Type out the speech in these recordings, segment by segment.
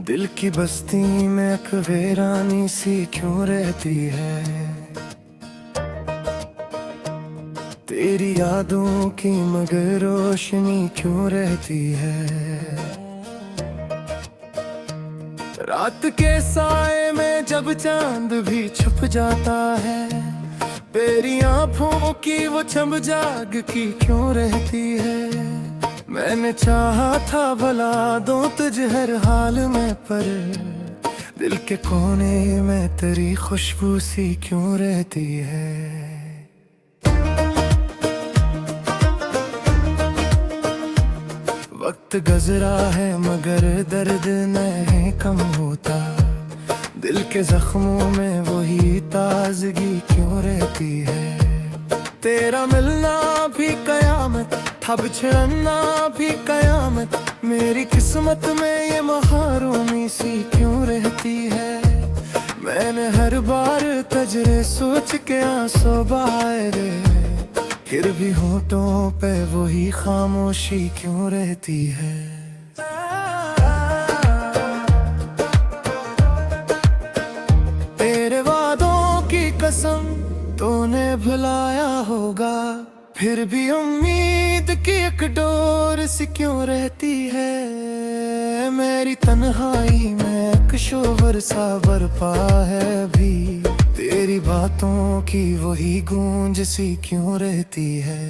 दिल की बस्ती में एक वीरानी सी क्यों रहती है। तेरी यादों की मगर रोशनी क्यों रहती है। रात के साए में जब चांद भी छुप जाता है, तेरी आँखों की वो छम जाग की क्यों रहती है। मैंने चाहा था भला दूं तुझे हर हाल में, पर दिल के कोने में तेरी खुशबू सी क्यों रहती है। वक्त गुजरा है मगर दर्द नहीं कम होता, दिल के जख्मों में वही ताजगी क्यों रहती है। तेरा मिलना भी कयामत था, बिछड़ना भी कयामत, मेरी किस्मत में ये महरूमी सी क्यों रहती है। मैंने हर बार तजरे सोच के आंसू बहाए रे, फिर भी होठों पे वही खामोशी क्यों रहती है। तेरे वादों की कसम तूने भुलाया होगा, फिर भी उम्मीद की एक डोर सी क्यों रहती है। मेरी तन्हाई में एक शोर सा बरपा है अभी, तेरी बातों की वही गूंज सी क्यों रहती है।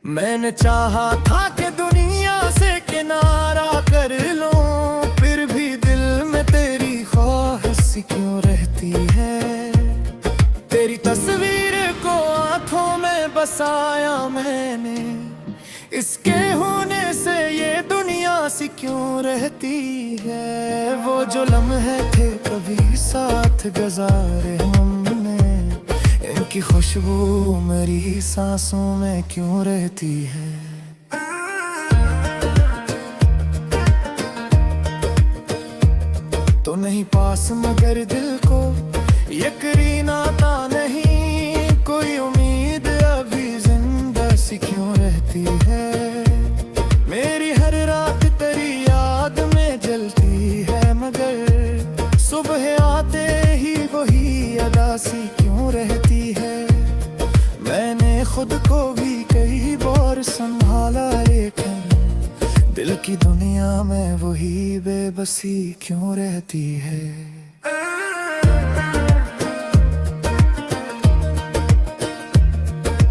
मैंने चाहा था कि दुनिया से किनारा कर लूं, फिर भी दिल में तेरी ख्वाहिश सी क्यों रहती है। तेरी तस्वीर को आंखों में बसाया मैंने, इसके होने से ये दुनिया सी क्यों रहती है। वो जो लम्हे थे कभी साथ गुजारे हमने, इनकी खुशबू मेरी सांसों में क्यों रहती है। तो नहीं पास मगर दिल को यकीन आता नहीं, कोई उम्मीद अभी जिंदा सी क्यों रहती है। मेरी हर रात तेरी याद में जलती है, मगर सुबह आते ही वही अदा सी क्यों रहती है। मैंने खुद को भी कई बार संभाला, लेकिन दिल की दुनिया में वही बेबसी क्यों रहती है।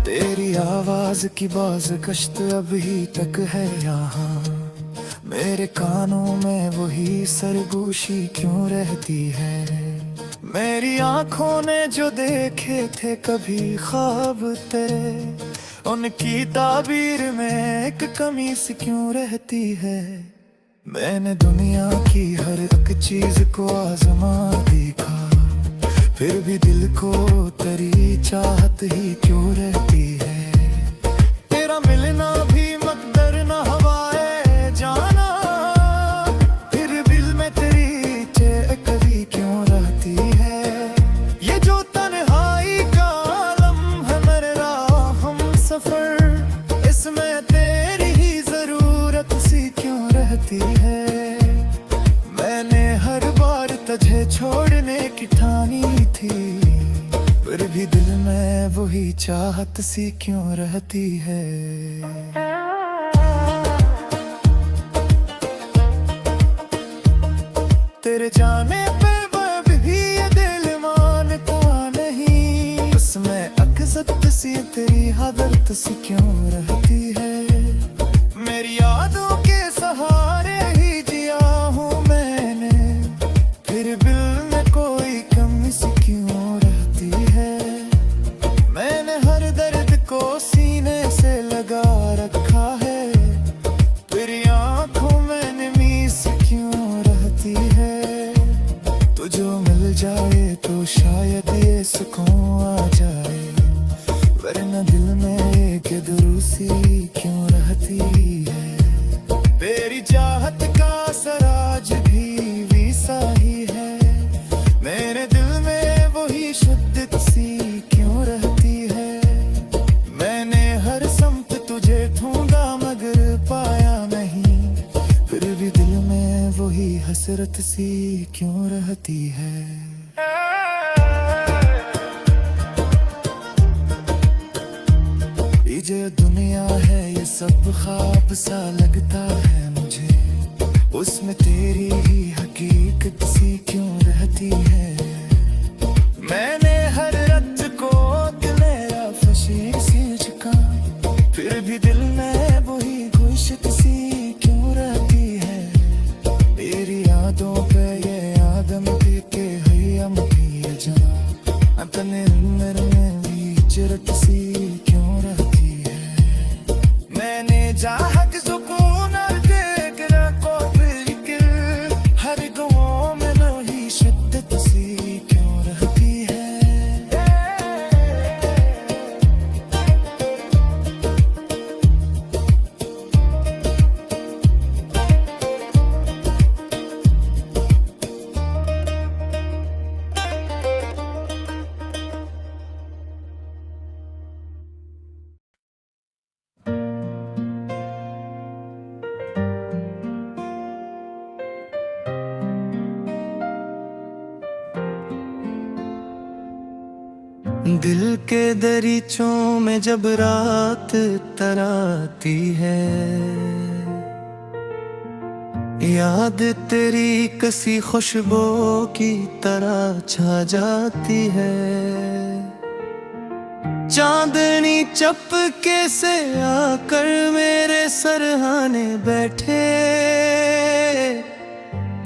तेरी आवाज की बाज कश्त अभी तक है यहाँ, मेरे कानों में वही सरगोशी क्यों रहती है। मेरी आंखों ने जो देखे थे कभी ख्वाब तेरे, उनकी ताबीर में एक कमी सी क्यों रहती है। मैंने दुनिया की हर एक चीज को आजमा देखा, फिर भी दिल को तेरी चाहत ही क्यों रहती है। तेरा मिलना भी मकदर न हवाए जाना, फिर दिल में तेरी कभी क्यों रहती है। ये जो तन्हाई का लम्हा मेरा हम सफर, इसमें तेरी ही जरूरत सी क्यों रहती है। मैंने हर बार तुझे छोड़ने की ठानी थी, फिर भी दिल में वही चाहत सी क्यों रहती है। तेरे जाने पे भी ये दिल मानता नहीं, उसमें अक्सर सी तेरी आदत सी क्यों रहती है। मेरी यादों के सहारे ही जिया हूँ मैंने, फिर दिल में कोई कमी सी क्यों रहती है। मैंने हर दर्द को सीने से लगा रखा है, फिर आँखों में नमी सी क्यों रहती है। तो जो मिल जाए तो शायद ये सुकून आ जाए, वरना दिल में एक दुरूसी क्यों रहती है। तेरी चाहत का सराज भी सा ही है, मेरे दिल में वही शुद्ध सी क्यों रहती है। मैंने हर समत तुझे ढूंढा मगर पाया नहीं, फिर भी दिल में वही हसरत हसरत सी क्यों रहती है। ये जो दुनिया है ये सब ख्वाब सा लगता है मुझे, उसमें तेरी ही हकीकत सी क्यों रहती है। मैंने हर रत को मेरा फशी सी झुका, फिर भी दिल में वही गुशत सी क्यों रहती है। तेरी यादों पे ये आदम के हम भी जा अपने उम्र में भी चरत सी क्यों रहती है। मैंने चाहत सुकून और देखना को बिल्कुल हर गाँव में वही शिद्दत सी क्यों रहती है। दिल के दरीचों में जब रात तराती है, याद तेरी कसी खुशबू की तरह छा जाती है। चांदनी चपके से आकर मेरे सरहाने बैठे,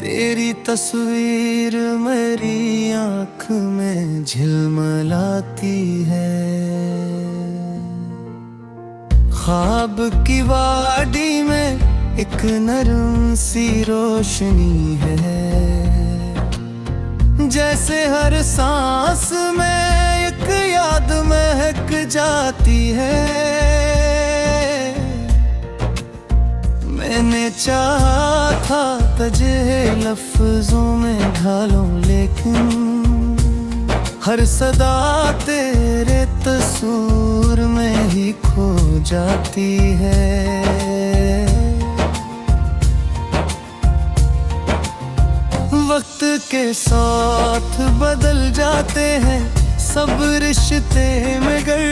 तेरी तस्वीर मेरी आँख में झिलमिलाती है। ख्वाब की वादी में एक नरम सी रोशनी है, जैसे हर सांस में एक याद महक जाती है। मैंने चाहा था तुझे लफ्जों में ढालूं, लेकिन हर सदा तेरे तस्वीर में ही खो जाती है। वक्त के साथ बदल जाते हैं सब रिश्ते मगर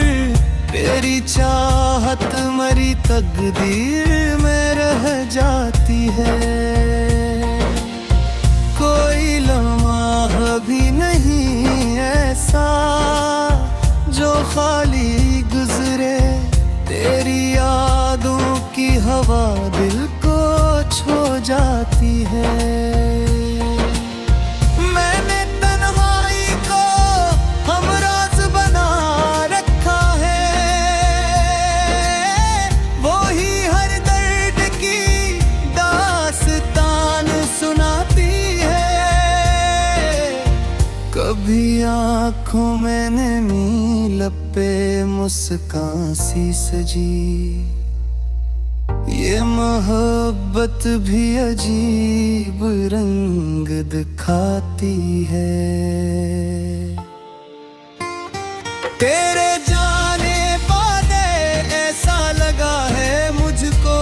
तेरी चाहत मरी तकदीर में रह जाती है। कोई लम्हा भी नहीं ऐसा जो खाली गुजरे, तेरी यादों की हवा दिल को छू जाती है। कभी आँखों में नैनी लपे मुस्कान सी सजी, ये मोहब्बत भी अजीब रंग दिखाती है। तेरे जाने बादे ऐसा लगा है मुझको,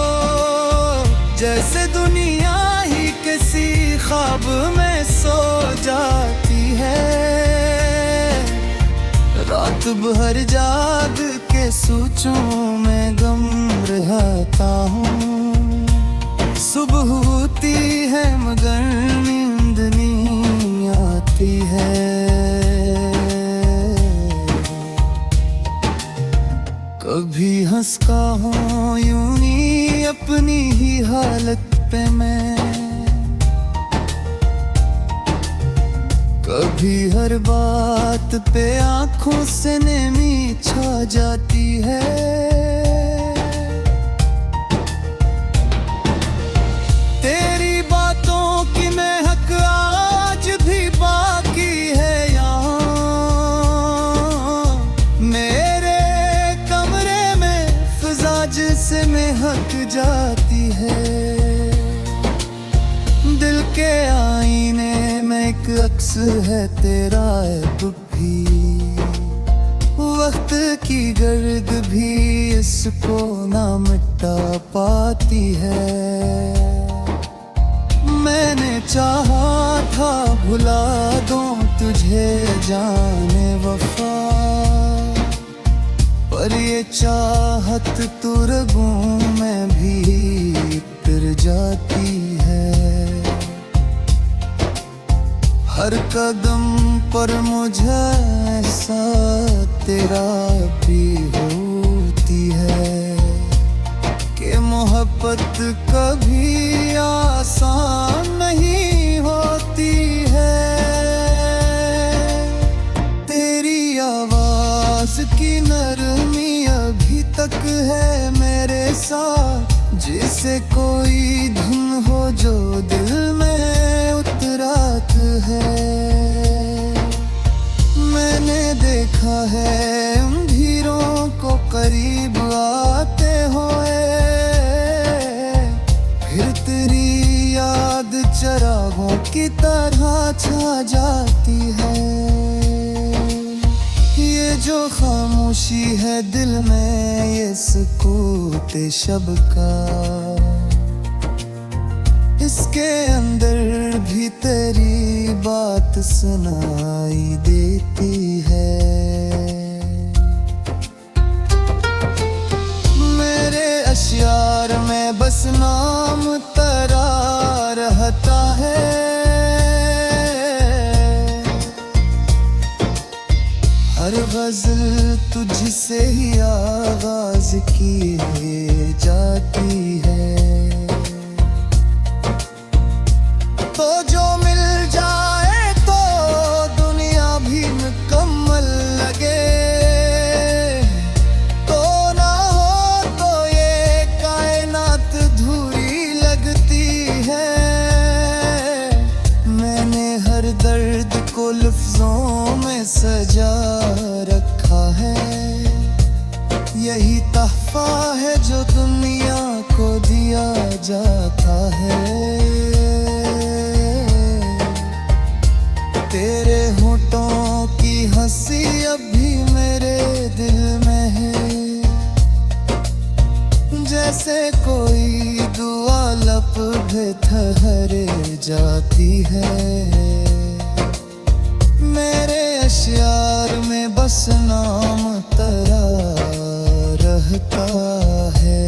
जैसे दुनिया ही किसी ख्वाब में सो जाती है। रात भर जाग के सोचों में गम रहता हूँ, सुबह होती है मगर नींद नहीं आती है। कभी हंसता हूँ यूं ही अपनी ही हालत पे मैं, कभी हर बात पे आंखों से नमी छा जाती है। तेरी बातों की महक आज भी बाकी है यहाँ, मेरे कमरे में फिजा जिससे महक जाती है। दिल के आईने में एक अक्स है तेरा ऐब भी, वक्त की गर्द भी इसको ना मिटा पाती है। मैंने चाहा चाहा भुला दूं तुझे जाने वफा, पर ये चाहत तू रगों में भी उतर जाती है। हर कदम पर मुझे ऐसा तेरा भी होती है कि मोहब्बत कभी आसान नहीं होती है। तेरी आवाज की नरमी अभी तक है मेरे साथ, जिसे कोई धुन हो जो दिल में उतरात है। मैंने देखा है अंधेरों को करीब आते हुए, फिर तेरी याद चरागों की तरह छा जाती है। ये जो खामोशी है दिल में, ये सुकूत शब का, इसके अंदर भी तेरी बात सुनाई देती है। मेरे अश्यार में बस नाम तेरा रहता है, हर गज़ल तुझसे ही आगाज़ की जाती है। तो जो मिल जाए तो दुनिया भी मुकम्मल लगे, तो ना हो तो ये कायनात अधूरी लगती है। मैंने हर दर्द को लफ्ज़ों में सजा रखा है, यही तहफ़ा है जो दुनिया को दिया जाता है। तेरे होठों की हंसी अब भी मेरे दिल में है, जैसे कोई दुआ लब पे ठहर जाती है। मेरे अश्यार में बस नाम तेरा रहता है,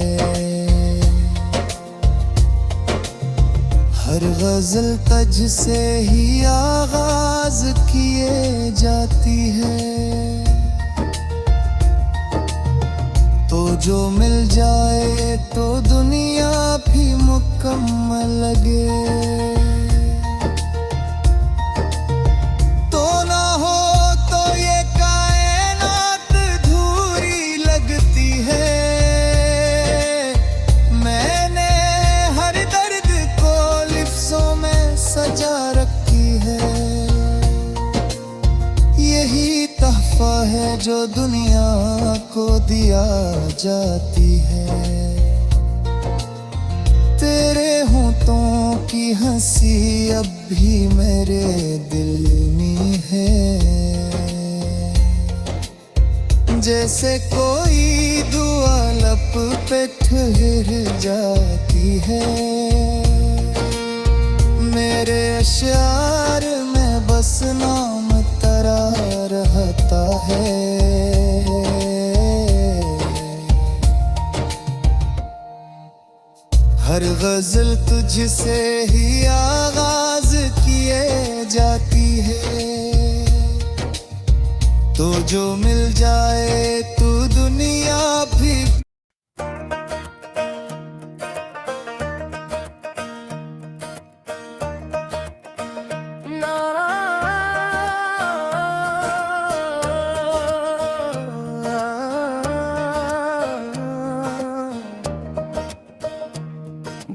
हर गज़ल तुझ से ही आगाज़ किए जाती है। तो जो मिल जाए तो दुनिया भी मुकम्मल लगे, तो ना हो तो ये कायनात अधूरी लगती है। मैंने हर दर्द को लिफ्ज़ों में सजा रखी है, यही तहफ़ा है जो दुनिया को दिया जाती है। तेरे होठों की हंसी अब भी मेरे दिल में है, जैसे कोई दुआ लब पे ठहर जाती है। मेरे अश्यार में बस नाम तेरा रहता है, हर गज़ल तुझसे ही आगाज़ किए जाती है। तो जो मिल जाए तो दुनिया भी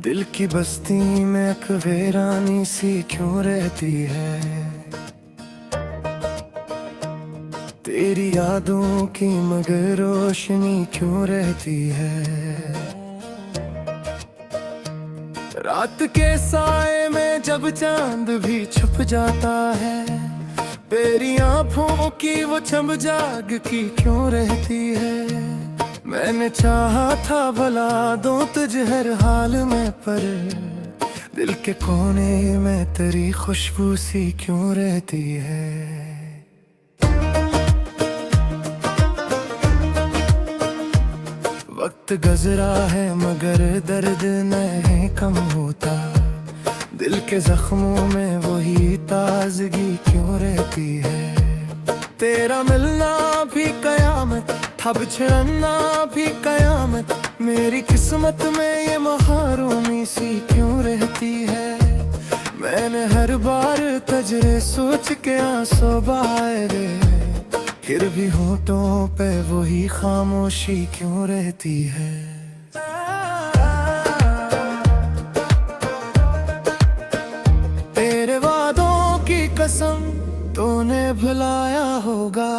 दिल की बस्ती में एक वीरानी सी क्यों रहती है। तेरी यादों की मगर रोशनी क्यों रहती है। रात के साए में जब चांद भी छुप जाता है, तेरी आँखों की वो छम जाग की क्यों रहती है। मैंने चाहा था भला दूं तुझे हर हाल में, पर दिल के कोने में तेरी खुशबू सी क्यों रहती है। वक्त गुजरा है मगर दर्द नहीं कम होता, दिल के जख्मों में वही ताजगी क्यों रहती है। तेरा मिलना भी कयामत था, बिछड़ना भी कयामत, मेरी किस्मत में ये महरूमी सी क्यों रहती है। मैंने हर बार तजरे सोच के आंसू बहाए रे, फिर भी होठों पे वही खामोशी क्यों रहती है। तेरे वादों की कसम तूने भुलाया होगा,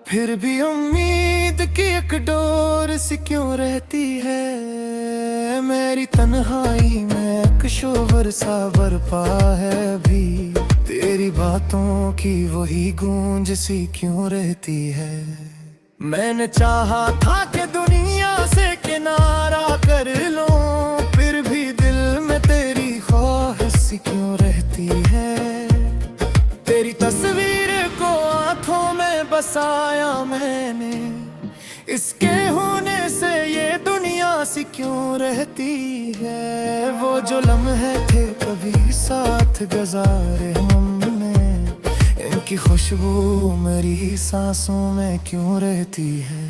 फिर भी उम्मीद की एक डोर सी क्यों रहती है। मेरी तन्हाई में एक शोर सा बरपा है अभी, तेरी बातों की वही गूंज सी क्यों रहती है। मैंने चाहा था कि दुनिया से किनारा कर लूं, फिर भी दिल में तेरी ख्वाहिश सी क्यों रहती है। तेरी तस्वीर को आंखों में बसाया मैंने, इसके होने से ये दुनिया सी क्यों रहती है। वो जो लम्हे थे कभी साथ गुजारे हमने, इनकी खुशबू मेरी सांसों में क्यों रहती है।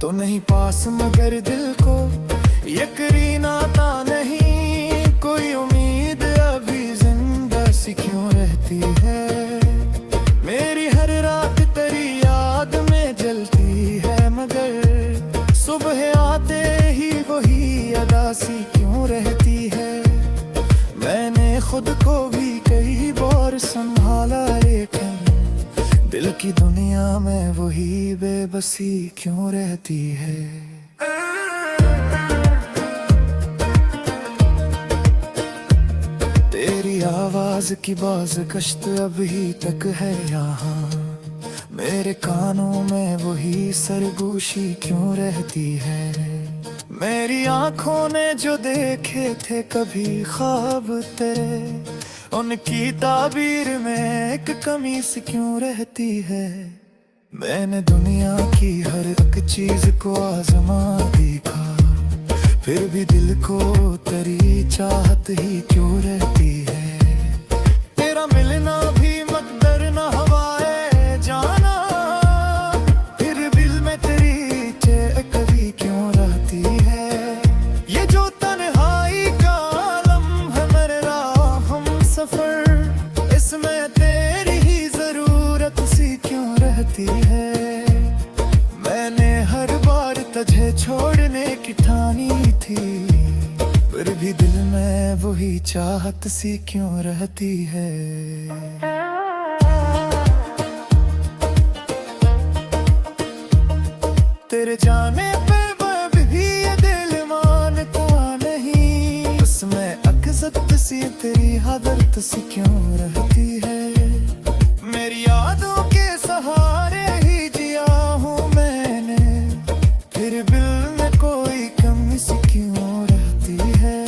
तो नहीं पास मगर दिल को यकीन आता नहीं, कोई उम्मीद अभी जिंदा सी क्यों रहती है। मेरी हर रात तेरी याद में जलती है, मगर सुबह आते ही वही अदा सी क्यों रहती है। मैंने खुद को भी कई बार संभाला, लेकिन दिल की दुनिया में वही बेबसी क्यों रहती है। तेरी आवाज की बाज कश्त अभी तक है यहाँ, मेरे कानों में वही सरगोशी क्यों रहती है। मेरी आंखों ने जो देखे थे कभी ख्वाब तेरे, उनकी ताबीर में एक कमी सी क्यों रहती है। मैंने दुनिया की हर एक चीज को आजमा देखा, फिर भी दिल को तेरी चाहत ही क्यों रहती है। तेरा मिलना भी मकदर न हवाए जाना, फिर दिल में तेरी कभी क्यों रहती है। ये जो तन्हाई का लम्हा मेरा हम सफर, इसमें तेरी ही जरूरत सी क्यों रहती है। मैंने हर बार तुझे छोड़ने की ठानी थी, फिर भी दिल में वही चाहत सी क्यों रहती है। तेरे जाने पे भी ये दिल मानता नहीं, उसमें अक्सर सी तेरी आदत सी क्यों रहती है। मेरी यादों के सहारे ही जिया हूँ मैंने, फिर दिल में कोई कमी सी क्यों रहती है।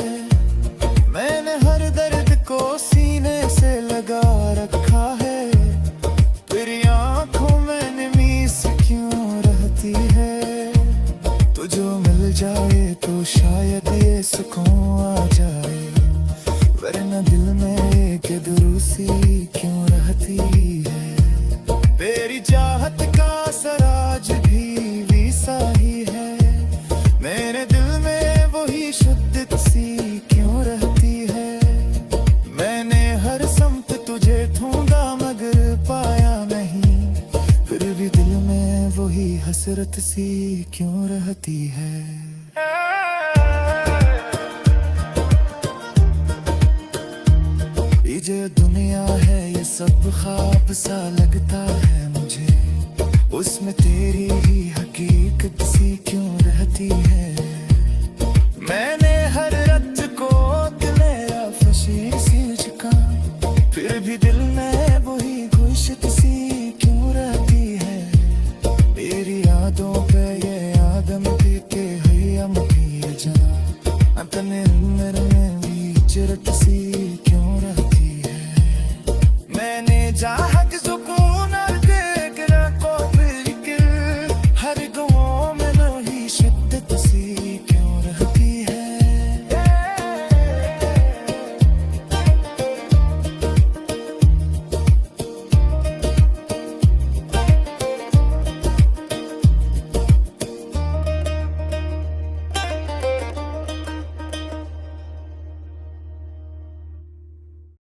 मैंने हर दर्द को सीने से लगा रखा है, फिर आंखों में नमी सी क्यों रहती है। तुझे मिल जाए तो शायद ये सुकून आ जाए, वरना दिल में एक दुरूसी क्यों रहती है। तेरी चाहत का सराज भी वैसा ही है, मेरे दिल में वही शुद्धत सी क्यों रहती है। मैंने हर समत तुझे ढूंढा मगर पाया नहीं, फिर भी दिल में वही हसरत सी क्यों रहती है। ये जो दुनिया है ये सब ख्वाब सा लगता है मुझे, उसमें तेरी ही हकीकत सी